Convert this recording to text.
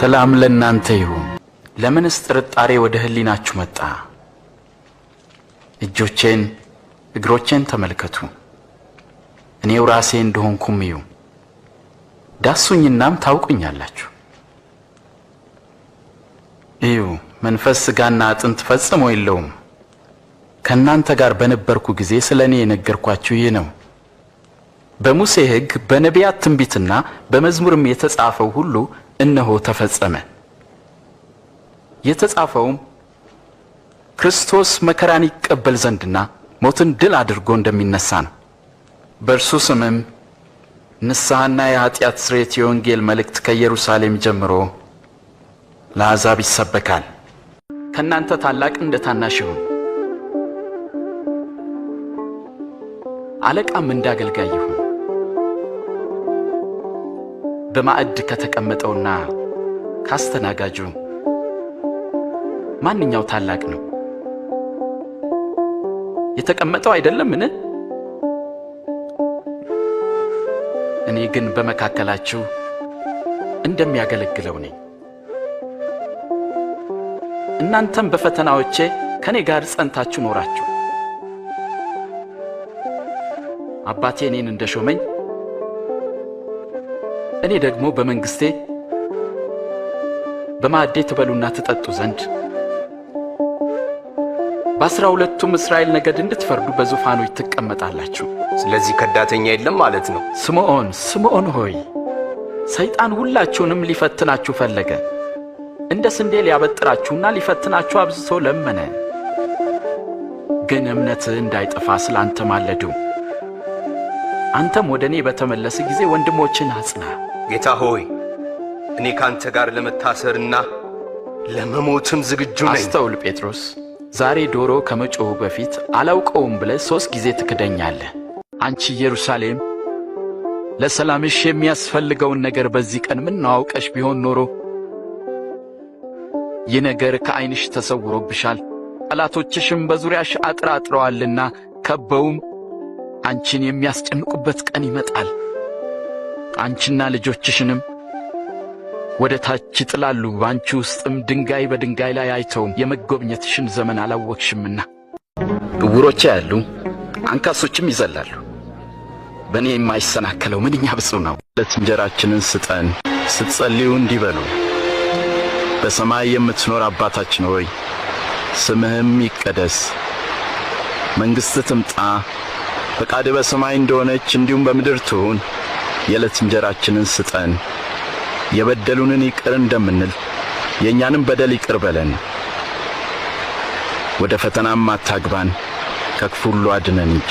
ሰላም ለእናንተ ይሁን። ለምንስ ጥርጣሬ ወደ ህሊናችሁ መጣ? እጆቼን እግሮቼን ተመልከቱ፣ እኔው ራሴ እንደሆንኩም እዩ። ዳሱኝናም ታውቁኛላችሁ። እዩ፣ መንፈስ ሥጋና አጥንት ፈጽሞ የለውም። ከእናንተ ጋር በነበርኩ ጊዜ ስለኔ የነገርኳችሁ ይህ ነው። በሙሴ ሕግ በነቢያት ትንቢትና በመዝሙርም የተጻፈው ሁሉ እነሆ ተፈጸመ። የተጻፈውም ክርስቶስ መከራን ይቀበል ዘንድና ሞትን ድል አድርጎ እንደሚነሳ ነው። በእርሱ ስምም ንስሐና የኃጢአት ስርየት የወንጌል መልእክት ከኢየሩሳሌም ጀምሮ ለአሕዛብ ይሰበካል። ከእናንተ ታላቅ እንደ ታናሽ ይሁን፣ አለቃም እንደ አገልጋይ ይሁን። በማዕድ ከተቀመጠውና ካስተናጋጁ ማንኛው ታላቅ ነው? የተቀመጠው አይደለምን? እኔ ግን በመካከላችሁ እንደሚያገለግለው ነኝ። እናንተም በፈተናዎቼ ከኔ ጋር ጸንታችሁ ኖራችሁ አባቴ እኔን እንደሾመኝ እኔ ደግሞ በመንግስቴ በማዕዴ ትበሉና ትጠጡ ዘንድ በ12ቱም እስራኤል ነገድ እንድትፈርዱ በዙፋኖች ትቀመጣላችሁ። ስለዚህ ከዳተኛ የለም ማለት ነው። ስምዖን ሆይ ሰይጣን ሁላችሁንም ሊፈትናችሁ ፈለገ፣ እንደ ስንዴ ሊያበጥራችሁና ሊፈትናችሁ አብዝቶ ለመነ። ግን እምነትህ እንዳይጠፋ ስላንተ ማለዱ። አንተም ወደ እኔ በተመለስ ጊዜ ወንድሞችን አጽና። ጌታ ሆይ እኔ ካንተ ጋር ለመታሰርና ለመሞትም ዝግጁ ነኝ። አስተውል ጴጥሮስ፣ ዛሬ ዶሮ ከመጮሁ በፊት አላውቀውም ብለህ 3 ጊዜ ትክደኛለህ። አንቺ ኢየሩሳሌም፣ ለሰላምሽ የሚያስፈልገውን ነገር በዚህ ቀን ምን አውቀሽ ቢሆን ኖሮ! ይህ ነገር ከዓይንሽ ተሰውሮብሻል። ጠላቶችሽም በዙሪያሽ አጥረዋልና ከበውም አንቺን የሚያስጨንቁበት ቀን ይመጣል። አንቺና ልጆችሽንም ወደ ታች ይጥላሉ። በአንቺ ውስጥም ድንጋይ በድንጋይ ላይ አይተውም። የመጎብኘትሽን ዘመን አላወቅሽምና። ዕውሮች ያያሉ፣ አንካሶችም ይዘላሉ። በእኔ የማይሰናከለው ምንኛ ብፁዕ ነው። ዕለት እንጀራችንን ስጠን። ስትጸልዩ እንዲህ በሉ: በሰማይ የምትኖር አባታችን ሆይ ስምህም ይቀደስ፣ መንግሥትህ ትምጣ፣ ፈቃድህ በሰማይ እንደሆነች እንዲሁም በምድር ትሁን። የዕለት እንጀራችንን ስጠን፣ የበደሉንን ይቅር እንደምንል የእኛንም በደል ይቅር በለን። ወደ ፈተናም አታግባን፣ ከክፉ ሁሉ አድነን እንጂ